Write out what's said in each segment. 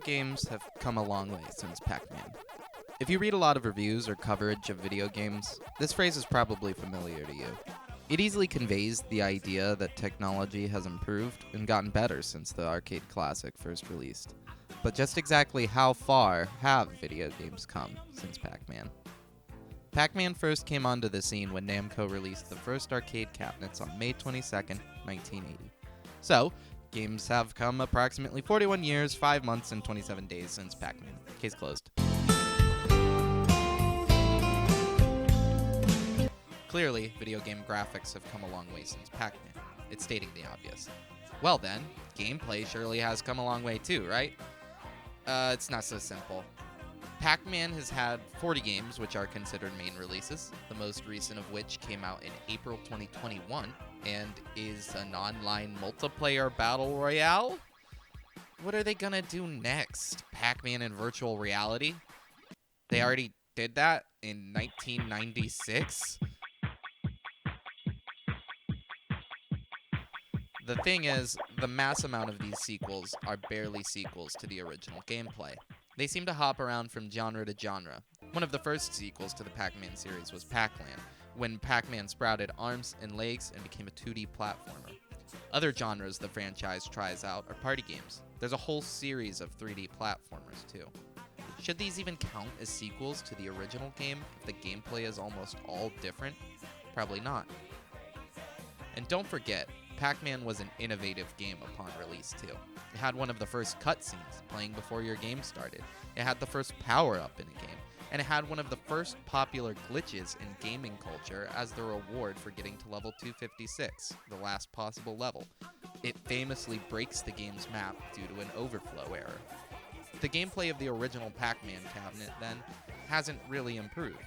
games have come a long way since Pac-Man. If you read a lot of reviews or coverage of video games, this phrase is probably familiar to you. It easily conveys the idea that technology has improved and gotten better since the arcade classic first released. But just exactly how far have video games come since Pac-Man? Pac-Man first came onto the scene when Namco released the first arcade cabinets on May 22nd, 1980. So, games have come approximately 41 years, 5 months, and 27 days since Pac-Man. Case closed. Clearly, video game graphics have come a long way since Pac-Man. It's stating the obvious. Well then, gameplay surely has come a long way too, right? It's not so simple. Pac-Man has had 40 games which are considered main releases, the most recent of which came out in April 2021 and is an online multiplayer battle royale? What are they gonna do next? Pac-Man in virtual reality? They already did that in 1996? The thing is, the mass amount of these sequels are barely sequels to the original gameplay. They seem to hop around from genre to genre. One of the first sequels to the Pac-Man series was Pac-Land, when Pac-Man sprouted arms and legs and became a 2D platformer. Other genres the franchise tries out are party games. There's a whole series of 3D platformers too. Should these even count as sequels to the original game if the gameplay is almost all different? Probably not. And don't forget, Pac-Man was an innovative game upon release too. It had one of the first cutscenes playing before your game started. It had the first power-up in a game. And it had one of the first popular glitches in gaming culture as the reward for getting to level 256, the last possible level. It famously breaks the game's map due to an overflow error. The gameplay of the original Pac-Man cabinet, then, hasn't really improved.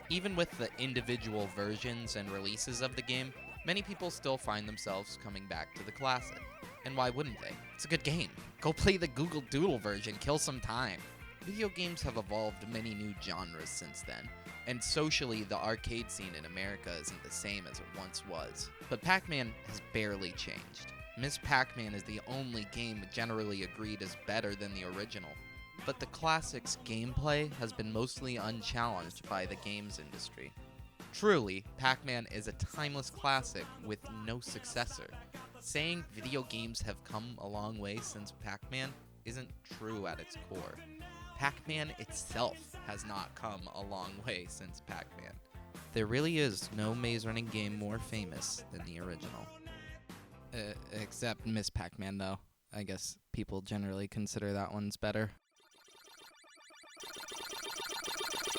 Even with the individual versions and releases of the game, many people still find themselves coming back to the classic. And why wouldn't they? It's a good game. Go play the Google Doodle version, kill some time. Video games have evolved many new genres since then, and socially the arcade scene in America isn't the same as it once was. But Pac-Man has barely changed. Ms. Pac-Man is the only game generally agreed is better than the original. But the classic's gameplay has been mostly unchallenged by the games industry. Truly, Pac-Man is a timeless classic with no successor. Saying video games have come a long way since Pac-Man isn't true at its core. Pac-Man itself has not come a long way since Pac-Man. There really is no maze running game more famous than the original. Except Miss Pac-Man, though. I guess people generally consider that one's better.